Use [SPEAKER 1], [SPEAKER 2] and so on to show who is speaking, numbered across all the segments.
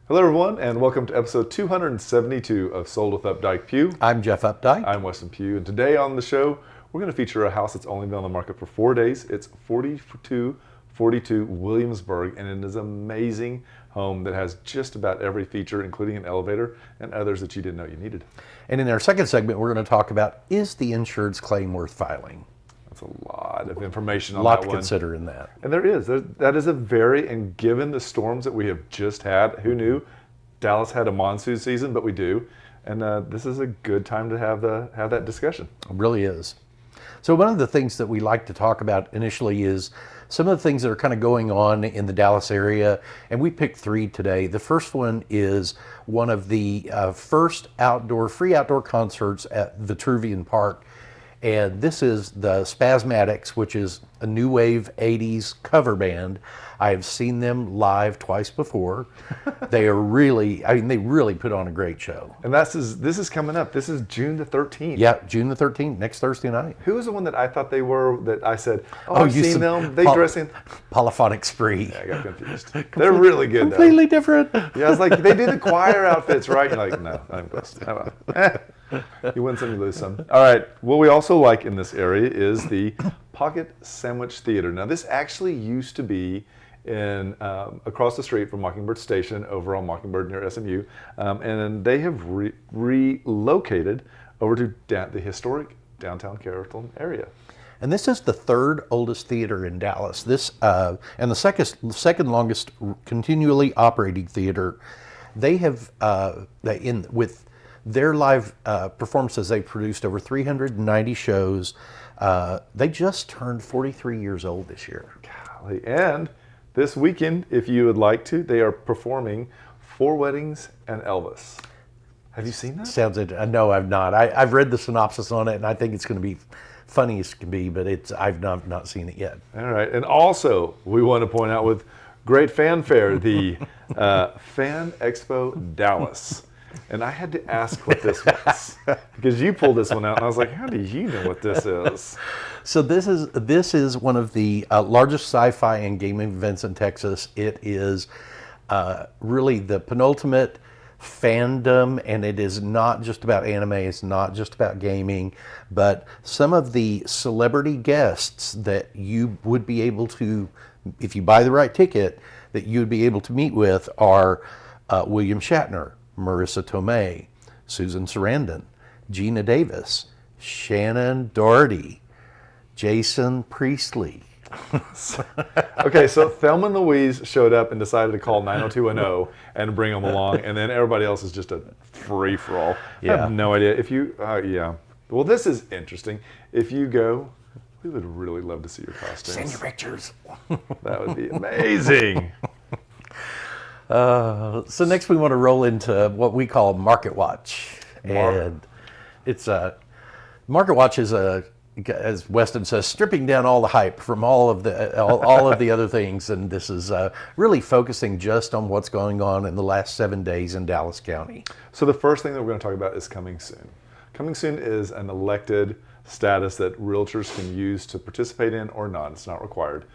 [SPEAKER 1] Hello, everyone, and welcome to episode 272 of Sold with Updike Pugh.
[SPEAKER 2] I'm Jeff Updike.
[SPEAKER 1] I'm Weston Pugh, and today on the show, we're going to feature a house that's only been on the market for 4 days. It's 4242 Williamsburg, and it is an amazing home that has just about every feature, including an elevator and others that you didn't know you needed.
[SPEAKER 2] And in our second segment, we're going to talk about, is the insured's claim worth filing?
[SPEAKER 1] That's a lot of information on
[SPEAKER 2] A lot
[SPEAKER 1] that
[SPEAKER 2] to
[SPEAKER 1] one.
[SPEAKER 2] Consider in that.
[SPEAKER 1] And there is. That is a very, and given the storms that we have just had, who knew Dallas had a monsoon season, but we do. And this is a good time to have that discussion.
[SPEAKER 2] It really is. So one of the things that we like to talk about initially is some of the things that are kind of going on in the Dallas area. And we picked three today. The first one is one of the first free outdoor concerts at Vitruvian Park. And this is the Spasmatics, which is a new wave 80s cover band. I have seen them live twice before. They really put on a great show.
[SPEAKER 1] And this is coming up. This is June the 13th.
[SPEAKER 2] Yeah, June the 13th, next Thursday night.
[SPEAKER 1] Who was the one that I thought they were, that I said, I've seen them. They dress in.
[SPEAKER 2] Polyphonic Spree.
[SPEAKER 1] Yeah, I got confused. They're really good,
[SPEAKER 2] Completely different.
[SPEAKER 1] Yeah, I was like, they do the choir outfits, right? You're like, no, I'm close. You win some, you lose some. All right. What we also like in this area is the Pocket Sandwich Theater. Now, this actually used to be in across the street from Mockingbird Station over on Mockingbird near SMU. And they have relocated over to the historic downtown Carrollton area.
[SPEAKER 2] And this is the third oldest theater in Dallas. This and the second longest continually operating theater. They have with their live performances, they've produced over 390 shows. They just turned 43 years old this year.
[SPEAKER 1] Golly. And this weekend, if you would like to, they are performing Four Weddings and Elvis. Have you seen that?
[SPEAKER 2] Sounds interesting. No, I've not. I've read the synopsis on it, and I think it's going to be funny as can be, but I've not seen it yet.
[SPEAKER 1] All right. And also, we want to point out with great fanfare, the Fan Expo Dallas. And I had to ask what this was because you pulled this one out, and I was like, "How do you know what this is?"
[SPEAKER 2] So this is one of the largest sci-fi and gaming events in Texas. It is really the penultimate fandom, and it is not just about anime. It's not just about gaming, but some of the celebrity guests that you would be able to, if you buy the right ticket, that you would be able to meet with are William Shatner, Marissa Tomei, Susan Sarandon, Gina Davis, Shannon Doherty, Jason Priestley.
[SPEAKER 1] Okay, so Thelma and Louise showed up and decided to call 90210 and bring them along, and then everybody else is just a free-for-all.
[SPEAKER 2] Yeah.
[SPEAKER 1] I have no idea. If you, Well, this is interesting. If you go, we would really love to see your costumes.
[SPEAKER 2] Send your pictures.
[SPEAKER 1] That would be amazing.
[SPEAKER 2] So next we want to roll into what we call Market Watch. And it's Market Watch is as Weston says, stripping down all the hype from all of the other things, and this is really focusing just on what's going on in the last 7 days in Dallas County.
[SPEAKER 1] So the first thing that we're going to talk about is coming soon. Coming soon is an elected status that realtors can use to participate in or not. It's not required,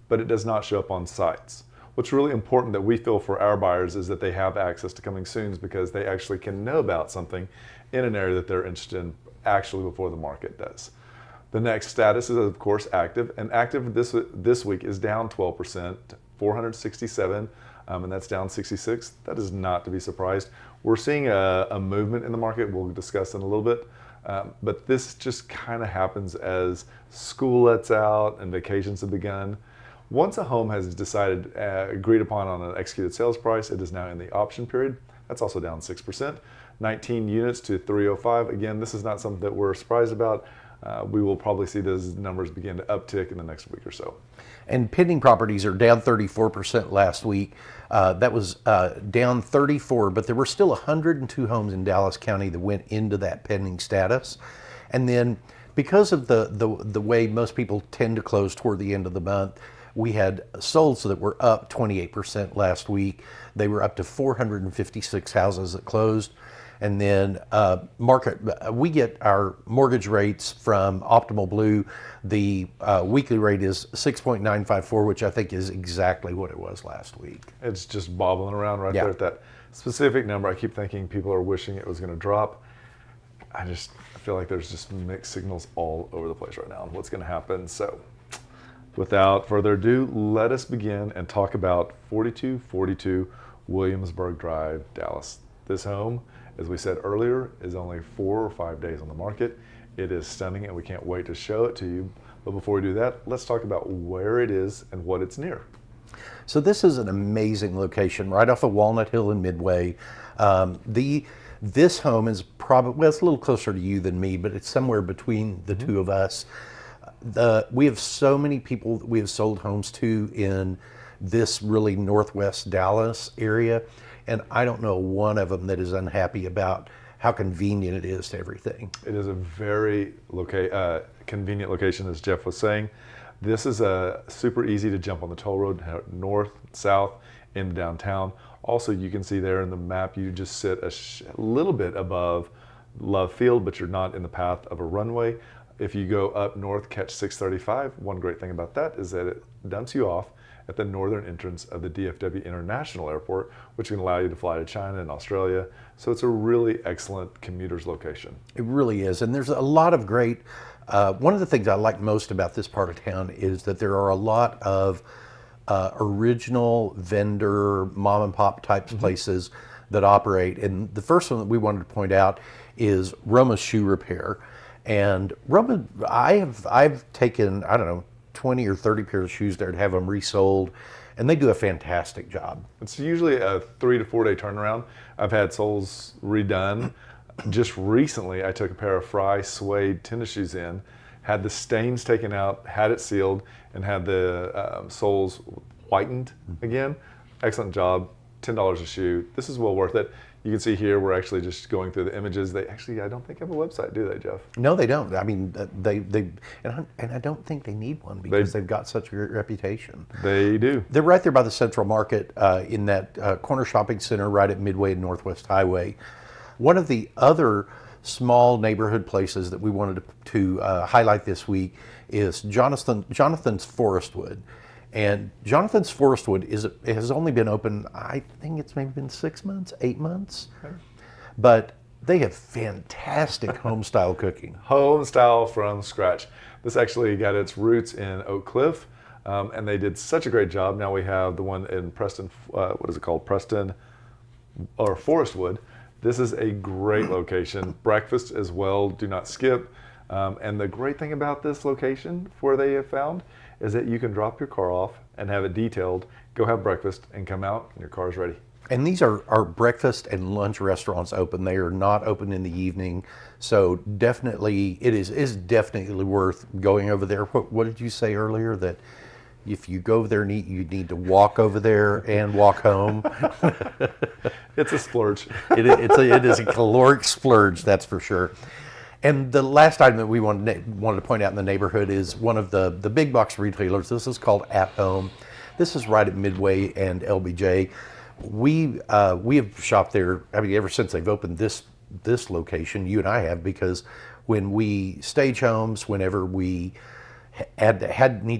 [SPEAKER 1] but it does not show up on sites. What's really important that we feel for our buyers is that they have access to coming soons because they actually can know about something in an area that they're interested in actually before the market does. The next status is, of course, active, and active this week is down 12%, 467, and that's down 66. That is not to be surprised. We're seeing a movement in the market we'll discuss in a little bit, but this just kind of happens as school lets out and vacations have begun. Once a home has agreed upon on an executed sales price, it is now in the option period. That's also down 6%, 19 units to 305. Again, this is not something that we're surprised about. We will probably see those numbers begin to uptick in the next week or so.
[SPEAKER 2] And pending properties are down 34% last week. That was down 34, but there were still 102 homes in Dallas County that went into that pending status. And then because of the way most people tend to close toward the end of the month, we had solds that were up 28% last week. They were up to 456 houses that closed. And then we get our mortgage rates from Optimal Blue. The weekly rate is 6.954, which I think is exactly what it was last week.
[SPEAKER 1] It's just bobbling around right there at that specific number. I keep thinking people are wishing it was going to drop. I feel like there's just mixed signals all over the place right now on what's going to happen. So without further ado, let us begin and talk about 4242 Williamsburg Drive, Dallas. This home, as we said earlier, is only 4 or 5 days on the market. It is stunning and we can't wait to show it to you. But before we do that, let's talk about where it is and what it's near.
[SPEAKER 2] So this is an amazing location right off of Walnut Hill in Midway. This home is probably, well, it's a little closer to you than me, but it's somewhere between the two of us. We have so many people that we have sold homes to in this really northwest Dallas area, and I don't know one of them that is unhappy about how convenient it is to everything.
[SPEAKER 1] It is a very convenient location, as Jeff was saying. This is super easy to jump on the toll road north, south, into downtown. Also, you can see there in the map, you just sit a little bit above Love Field, but you're not in the path of a runway. If you go up north, catch 635. One great thing about that is that it dumps you off at the northern entrance of the DFW International Airport, which can allow you to fly to China and Australia. So it's a really excellent commuter's location.
[SPEAKER 2] It really is, and there's a lot of great, one of the things I like most about this part of town is that there are a lot of original vendor, mom and pop types places that operate. And the first one that we wanted to point out is Roma's Shoe Repair. And Roma, I've taken, I don't know, 20 or 30 pairs of shoes there to have them resold, and they do a fantastic job.
[SPEAKER 1] It's usually a 3 to 4 day turnaround. I've had soles redone. Just recently, I took a pair of Fry suede tennis shoes in, had the stains taken out, had it sealed, and had the soles whitened again. Excellent job, $10 a shoe. This is well worth it. You can see here, we're actually just going through the images. They actually, I don't think have a website, do they, Jeff?
[SPEAKER 2] No, they don't. I mean, and I don't think they need one because they've got such a great reputation.
[SPEAKER 1] They do.
[SPEAKER 2] They're right there by the Central Market in that corner shopping center right at Midway and Northwest Highway. One of the other small neighborhood places that we wanted to highlight this week is Jonathan's Forestwood. And Jonathan's Forestwood has only been open, I think it's maybe been 6 months, 8 months. Okay. But they have fantastic home style cooking.
[SPEAKER 1] Home style from scratch. This actually got its roots in Oak Cliff, and they did such a great job. Now we have the one in Preston, what is it called? Preston or Forestwood. This is a great location. Breakfast as well, do not skip. And the great thing about this location, where they have found, is that you can drop your car off and have it detailed, go have breakfast, and come out, and your car is ready.
[SPEAKER 2] And these are breakfast and lunch restaurants open. They are not open in the evening. So definitely, it is definitely worth going over there. What did you say earlier? That if you go over there and eat, you need to walk over there and walk home.
[SPEAKER 1] It's a splurge.
[SPEAKER 2] It is a caloric splurge, that's for sure. And the last item that we wanted to point out in the neighborhood is one of the big box retailers. This is called At Home. This is right at Midway and LBJ. We have shopped there, I mean, ever since they've opened this location. You and I have, because when we stage homes, whenever we need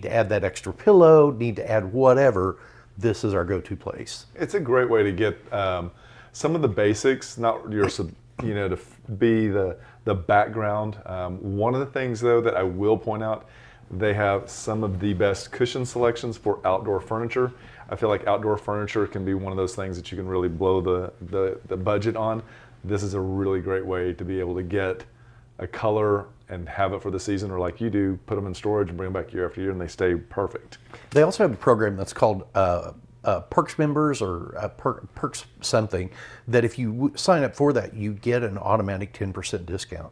[SPEAKER 2] to add that extra pillow, need to add whatever, this is our go-to place.
[SPEAKER 1] It's a great way to get some of the basics, not your, to be the background. One of the things, though, that I will point out, they have some of the best cushion selections for outdoor furniture. I feel like outdoor furniture can be one of those things that you can really blow the budget on. This is a really great way to be able to get a color and have it for the season, or like you do, put them in storage and bring them back year after year, and they stay perfect.
[SPEAKER 2] They also have a program that's called Perks members, or Perks something, that if you sign up for that, you get an automatic 10% discount.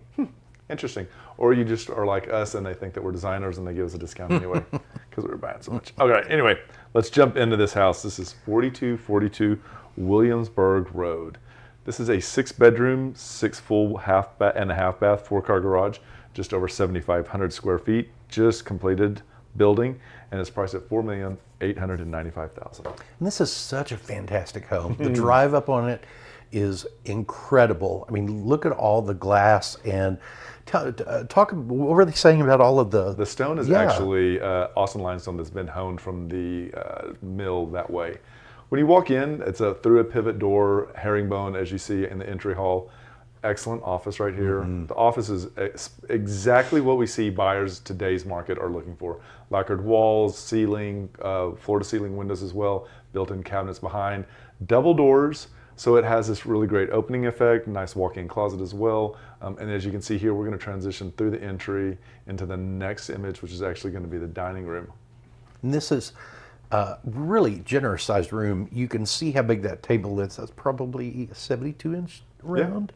[SPEAKER 1] Interesting. Or you just are like us and they think that we're designers and they give us a discount anyway because we were buying so much. Okay, anyway, let's jump into this house. This is 4242 Williamsburg Road. This is a 6-bedroom, 6 full and a half bath, 4-car garage, just over 7,500 square feet, just completed building, and it's priced at $4,895,000.
[SPEAKER 2] And this is such a fantastic home. The drive up on it is incredible. I mean, look at all the glass, and talk. What were they saying about all of the?
[SPEAKER 1] The stone is actually Austin limestone that's been honed from the mill that way. When you walk in, it's through a pivot door, herringbone, as you see in the entry hall. Excellent office right here. The office is exactly what we see buyers today's market are looking for. Lacquered walls, ceiling, floor-to-ceiling windows as well, built-in cabinets behind, double doors, so it has this really great opening effect, nice walk-in closet as well. And as you can see here, we're going to transition through the entry into the next image, which is actually going to be the dining room.
[SPEAKER 2] And this is a really generous sized room. You can see how big that table is. That's probably a 72-inch round.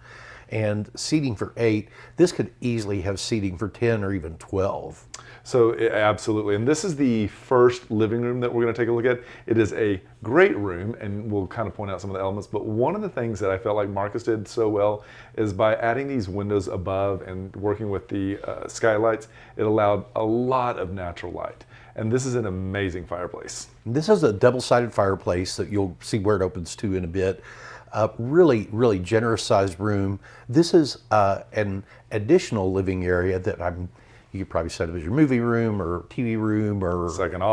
[SPEAKER 2] And seating for 8. This could easily have seating for 10 or even 12.
[SPEAKER 1] So absolutely, and this is the first living room that we're going to take a look at. It is a great room, and we'll kind of point out some of the elements, but one of the things that I felt like Marcus did so well is by adding these windows above and working with the skylights, it allowed a lot of natural light. And this is an amazing fireplace.
[SPEAKER 2] This is a double-sided fireplace that you'll see where it opens to in a bit. Really, really generous sized room. This is an additional living area that you could probably set up as your movie room or TV room or
[SPEAKER 1] Second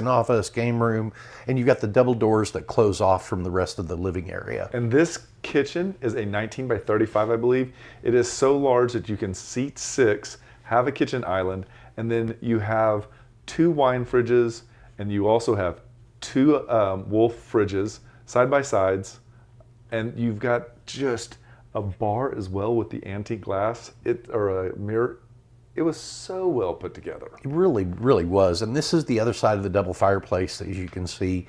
[SPEAKER 1] office,
[SPEAKER 2] game room. And you've got the double doors that close off from the rest of the living area.
[SPEAKER 1] And this kitchen is a 19 by 35, I believe. It is so large that you can seat 6, have a kitchen island, and then you have 2 wine fridges, and you also have 2 Wolf fridges side by sides. And you've got just a bar as well with the antique glass, or a mirror. It was so well put together.
[SPEAKER 2] It really, really was. And this is the other side of the double fireplace, as you can see.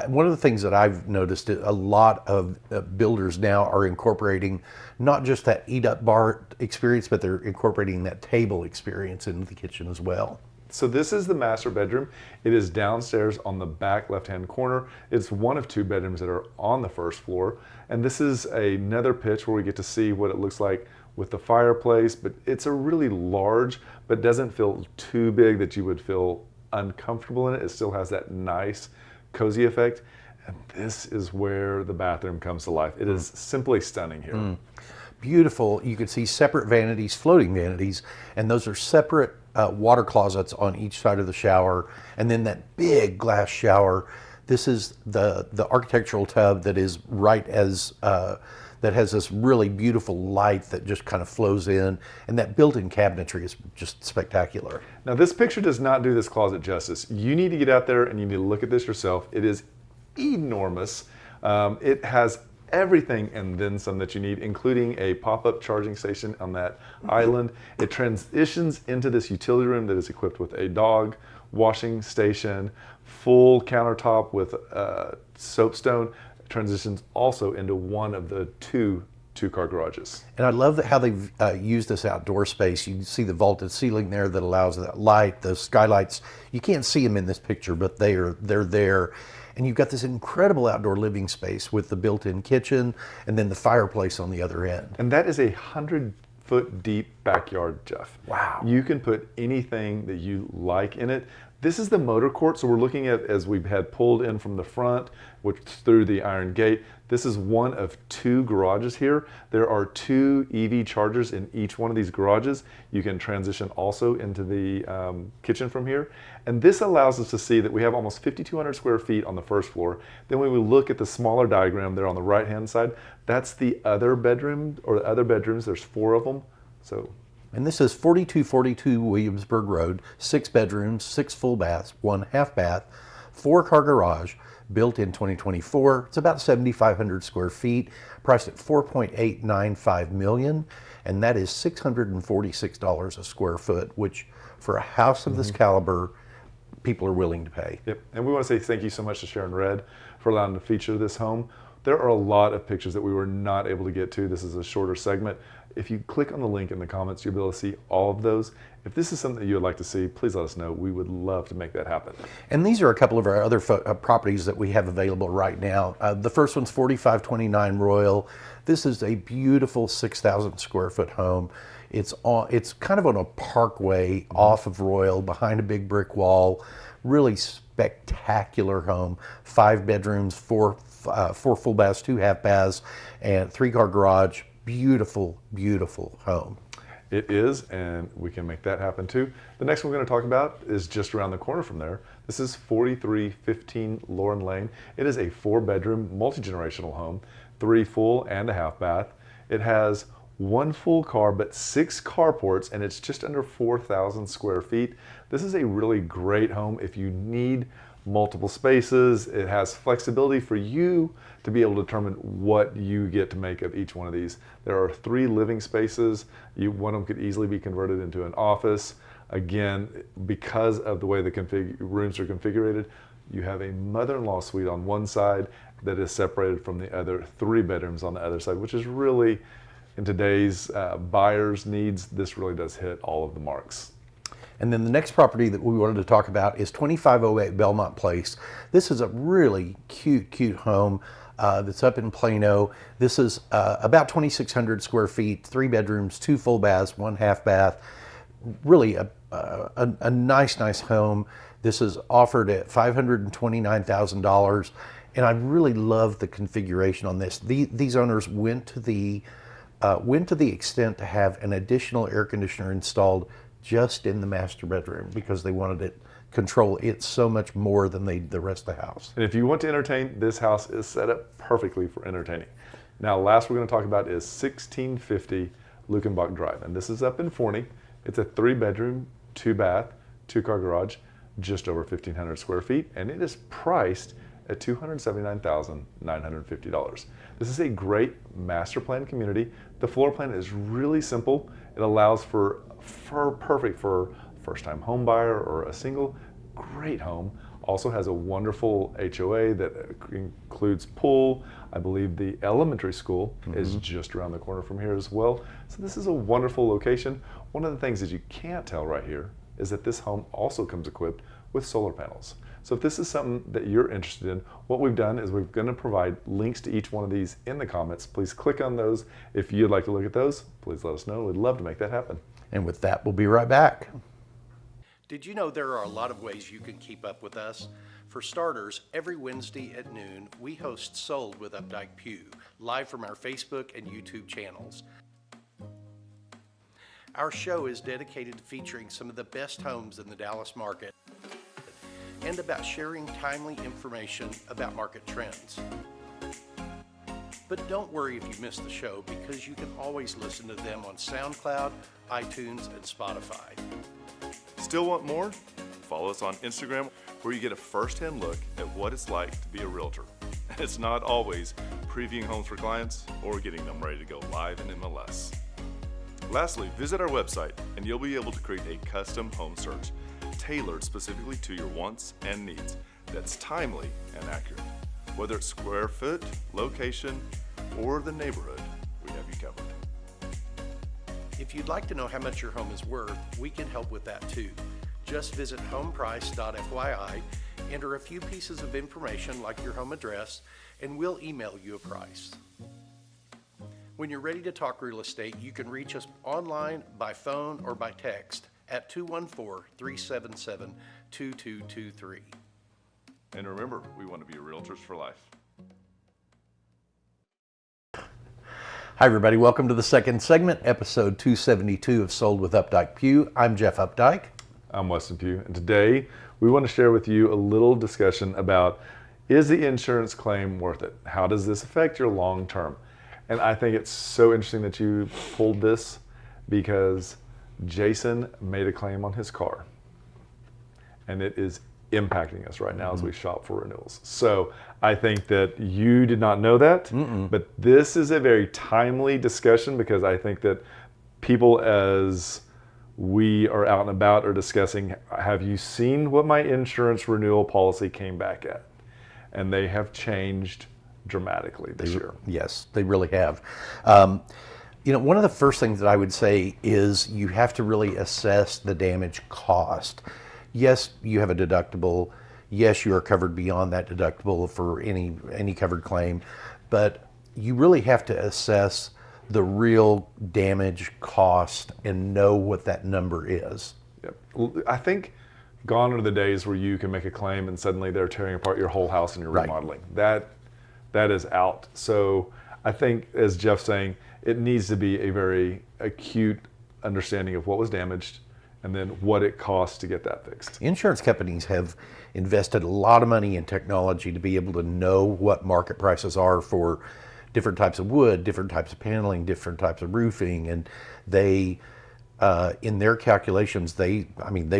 [SPEAKER 2] One of the things that I've noticed, a lot of builders now are incorporating not just that eat-up bar experience, but they're incorporating that table experience into the kitchen as well.
[SPEAKER 1] So this is the master bedroom. It is downstairs on the back left-hand corner. It's one of 2 bedrooms that are on the first floor. And this is another pitch where we get to see what it looks like with the fireplace, but it's a really large, but doesn't feel too big that you would feel uncomfortable in it. It still has that nice, cozy effect. And this is where the bathroom comes to life. It is simply stunning here.
[SPEAKER 2] Beautiful. You can see separate vanities, floating vanities, and those are separate water closets on each side of the shower, and then that big glass shower. This is the architectural tub that is right as that has this really beautiful light that just kind of flows in, and that built-in cabinetry is just spectacular.
[SPEAKER 1] Now this picture does not do this closet justice. You need to get out there and you need to look at this yourself. It is enormous. It has everything and then some that you need, including a pop-up charging station on that island. It transitions into this utility room that is equipped with a dog washing station, full countertop with soapstone. Transitions also into one of the two-car garages.
[SPEAKER 2] And I love how they've used this outdoor space. You can see the vaulted ceiling there that allows that light, the skylights. You can't see them in this picture, but they're there. And you've got this incredible outdoor living space with the built-in kitchen and then the fireplace on the other end.
[SPEAKER 1] And that is a 100-foot deep backyard, Jeff.
[SPEAKER 2] Wow.
[SPEAKER 1] You can put anything that you like in it. This is the motor court, so we're looking at, as we've had pulled in from the front, which through the iron gate. This is one of 2 garages here. There are 2 EV chargers in each one of these garages. You can transition also into the kitchen from here. And this allows us to see that we have almost 5,200 square feet on the first floor. Then when we look at the smaller diagram there on the right-hand side, that's the other bedroom, or the other bedrooms. There's 4 of them.
[SPEAKER 2] And this is 4242 Williamsburg Road, 6 bedrooms, 6 full baths, 1 half bath, 4-car garage, built in 2024. It's about 7,500 square feet, priced at $4.895 million, and that is $646 a square foot, which for a house of this caliber, people are willing to pay.
[SPEAKER 1] Yep, and we want to say thank you so much to Sharon Red for allowing to feature this home. There are a lot of pictures that we were not able to get to. This is a shorter segment. If you click on the link in the comments, you'll be able to see all of those. If this is something that you would like to see, please let us know. We would love to make that happen.
[SPEAKER 2] And these are a couple of our other properties that we have available right now. The first one's 4529 Royal. This is a beautiful 6,000 square foot home. It's kind of on a parkway off of Royal, behind a big brick wall. Really spectacular home. 5 bedrooms, 4 full baths, 2 half baths, and 3-car garage. Beautiful, beautiful home.
[SPEAKER 1] It is, and we can make that happen too. The next one we're going to talk about is just around the corner from there. This This is 4315 Lauren Lane. It is a 4-bedroom, multi-generational home, 3 full and a half bath. It has 1 full car, but 6 carports, and it's just under 4,000 square feet. This is a really great home if you need multiple spaces. It has flexibility for you to be able to determine what you get to make of each one of these. There are 3 living spaces. One of them could easily be converted into an office. Again, because of the way the rooms are configured, you have a mother-in-law suite on one side that is separated from the other 3 bedrooms on the other side, which is really, in today's buyers' needs, this really does hit all of the marks.
[SPEAKER 2] And then the next property that we wanted to talk about is 2508 Belmont Place. This is a really cute home that's up in Plano. This is about 2,600 square feet, 3 bedrooms, 2 full baths, 1 half bath. Really a nice home. This is offered at $529,000, and I really love the configuration on this. These owners went to the extent to have an additional air conditioner installed just in the master bedroom because they wanted it control it so much more than the rest of the house.
[SPEAKER 1] And if you want to entertain, this house is set up perfectly for entertaining. Now, last we're going to talk about is 1650 Lukenbach Drive, and this is up in Forney. It's a 3-bedroom, 2-bath, 2-car garage, just over 1,500 square feet, and it is priced at $279,950. This is a great master plan community. The floor plan is really simple. It allows perfect for first-time home buyer or a single. Great home. Also has a wonderful HOA that includes pool. I believe the elementary school is just around the corner from here as well. So this is a wonderful location. One of the things that you can't tell right here is that this home also comes equipped with solar panels. So if this is something that you're interested in, what we've done is we're going to provide links to each one of these in the comments. Please click on those. If you'd like to look at those, please let us know. We'd love to make that happen.
[SPEAKER 2] And with that, we'll be right back.
[SPEAKER 3] Did you know there are a lot of ways you can keep up with us? For starters, every Wednesday at noon, we host Sold with Updike Pugh, live from our Facebook and YouTube channels. Our show is dedicated to featuring some of the best homes in the Dallas market and about sharing timely information about market trends. But don't worry if you miss the show, because you can always listen to them on SoundCloud, iTunes, and Spotify.
[SPEAKER 4] Still want more? Follow us on Instagram, where you get a first-hand look at what it's like to be a realtor. It's not always previewing homes for clients or getting them ready to go live in MLS. Lastly, visit our website and you'll be able to create a custom home search tailored specifically to your wants and needs that's timely and accurate. Whether it's square foot, location, or the neighborhood, we have you covered.
[SPEAKER 3] If you'd like to know how much your home is worth, we can help with that too. Just visit homeprice.fyi, enter a few pieces of information like your home address, and we'll email you a price. When you're ready to talk real estate, you can reach us online, by phone, or by text at 214-377-2223.
[SPEAKER 4] And remember, we want to be realtors for life.
[SPEAKER 2] Hi everybody, welcome to the second segment, episode 272 of Sold with Updike Pugh. I'm Jeff Updike.
[SPEAKER 1] I'm Weston Pugh, and today we want to share with you a little discussion about, is the insurance claim worth it? How does this affect your long term? And I think it's so interesting that you pulled this, because Jason made a claim on his car, and it is impacting us right now as we shop for renewals. So I think that you did not know that, but this is a very timely discussion, because I think that people, as we are out and about, are discussing, have you seen what my insurance renewal policy came back at? And they have changed dramatically this year.
[SPEAKER 2] Yes, they really have. One of the first things that I would say is you have to really assess the damage cost. Yes, you have a deductible. Yes, you are covered beyond that deductible for any covered claim, but you really have to assess the real damage cost and know what that number is.
[SPEAKER 1] Yep. I think gone are the days where you can make a claim and suddenly they're tearing apart your whole house and you're remodeling. That is out. So I think, as Jeff's saying, it needs to be a very acute understanding of what was damaged and then what it costs to get that fixed.
[SPEAKER 2] Insurance companies have invested a lot of money in technology to be able to know what market prices are for different types of wood, different types of paneling, different types of roofing, and they, in their calculations, they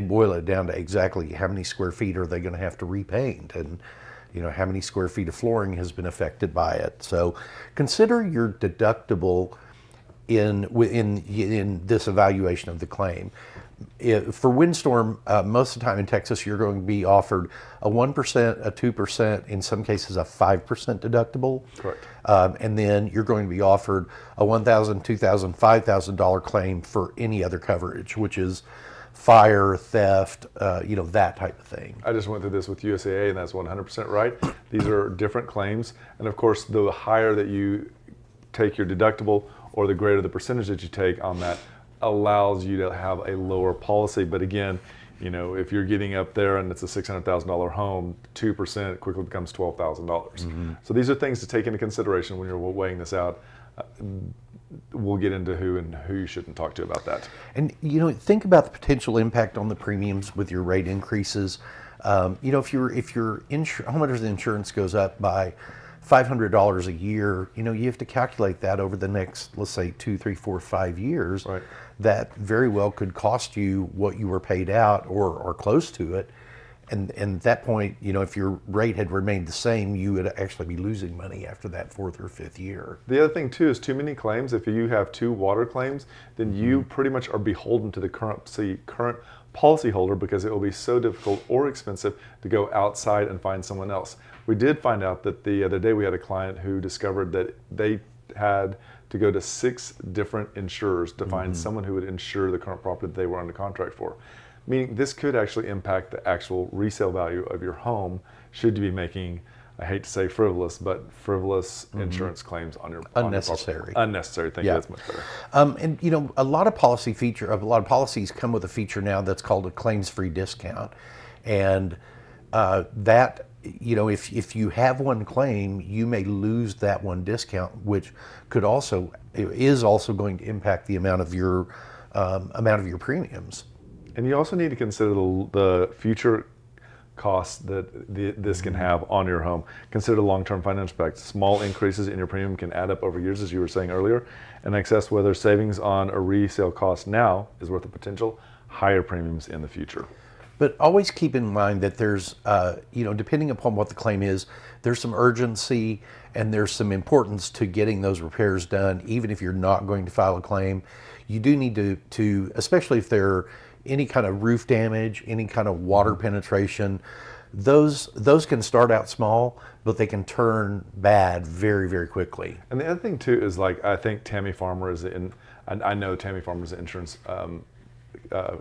[SPEAKER 2] boil it down to exactly how many square feet are they going to have to repaint, and how many square feet of flooring has been affected by it. So consider your deductible in this evaluation of the claim. For windstorm, most of the time in Texas, you're going to be offered a 1%, a 2%, in some cases a 5% deductible.
[SPEAKER 1] Correct.
[SPEAKER 2] And then you're going to be offered a $1,000, $2,000, $5,000 claim for any other coverage, which is fire, theft, that type of thing.
[SPEAKER 1] I just went through this with USAA, and that's 100% right. These are different claims, and of course, the higher that you take your deductible, or the greater the percentage that you take on that, allows you to have a lower policy. But again, if you're getting up there and it's a $600,000 home, 2% quickly becomes $12,000. Mm-hmm. So these are things to take into consideration when you're weighing this out. We'll get into who you shouldn't talk to about that.
[SPEAKER 2] And think about the potential impact on the premiums with your rate increases. If your homeowner's insurance goes up by $500 a year, you have to calculate that over the next, let's say, 2, 3, 4, 5 years.
[SPEAKER 1] Right.
[SPEAKER 2] That very well could cost you what you were paid out or close to it. And at that point, if your rate had remained the same, you would actually be losing money after that 4th or 5th year.
[SPEAKER 1] The other thing too is too many claims. If you have 2 water claims, then you pretty much are beholden to the current policyholder, because it will be so difficult or expensive to go outside and find someone else. We did find out that the other day we had a client who discovered that they had to go to 6 different insurers to find someone who would insure the current property that they were under contract for. Meaning this could actually impact the actual resale value of your home should you be making, I hate to say frivolous insurance claims on your
[SPEAKER 2] unnecessary.
[SPEAKER 1] Unnecessary. Thank you. That's much better.
[SPEAKER 2] And a lot of policies come with a feature now that's called a claims-free discount, and that if you have one claim, you may lose that one discount, which is also going to impact the amount of your premiums.
[SPEAKER 1] And you also need to consider the future costs that this can have on your home. Consider the long-term financial impact. Small increases in your premium can add up over years, as you were saying earlier, and assess whether savings on a resale cost now is worth the potential higher premiums in the future.
[SPEAKER 2] But always keep in mind that there's, depending upon what the claim is, there's some urgency and there's some importance to getting those repairs done, even if you're not going to file a claim. You do need to especially if they're any kind of roof damage, any kind of water penetration, those can start out small, but they can turn bad very, very quickly.
[SPEAKER 1] And the other thing too is, I think Tammy Farmer is I know Tammy Farmer is an insurance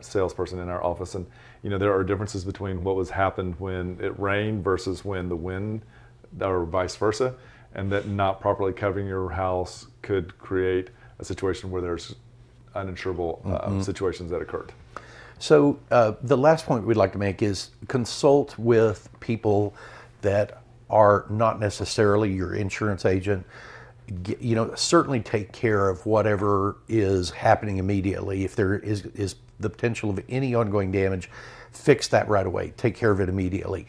[SPEAKER 1] salesperson in our office, and there are differences between what was happened when it rained versus when the wind, or vice versa, and that not properly covering your house could create a situation where there's uninsurable situations that occurred.
[SPEAKER 2] So the last point we'd like to make is consult with people that are not necessarily your insurance agent. Certainly take care of whatever is happening immediately. If there is the potential of any ongoing damage, fix that right away. Take care of it immediately.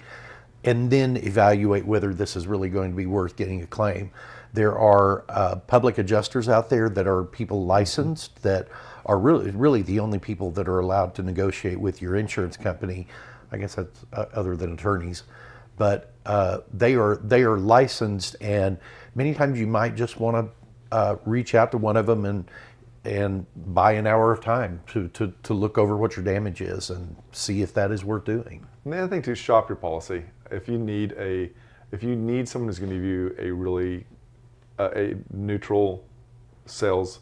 [SPEAKER 2] And then evaluate whether this is really going to be worth getting a claim. There are public adjusters out there that are people licensed that are really the only people that are allowed to negotiate with your insurance company. I guess that's other than attorneys, but they are licensed, and many times you might just want to reach out to one of them and buy an hour of time to look over what your damage is and see if that is worth doing.
[SPEAKER 1] And the other thing too, shop your policy. If you need someone who's going to give you a really a neutral sales,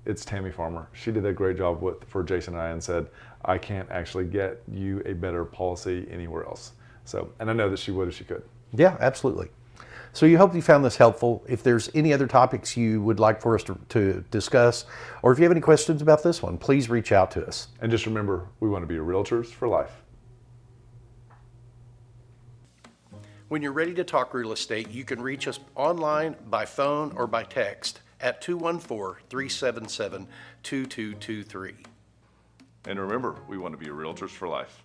[SPEAKER 1] it's Tammy Farmer. She did a great job for Jason and I, and said, I can't actually get you a better policy anywhere else. So, and I know that she would if she could.
[SPEAKER 2] Yeah, absolutely. So you hope you found this helpful. If there's any other topics you would like for us to discuss, or if you have any questions about this one, please reach out to us.
[SPEAKER 1] And just remember, we want to be realtors for life.
[SPEAKER 3] When you're ready to talk real estate, you can reach us online, by phone, or by text at 214-377-2223.
[SPEAKER 4] And remember, we want to be realtors for life.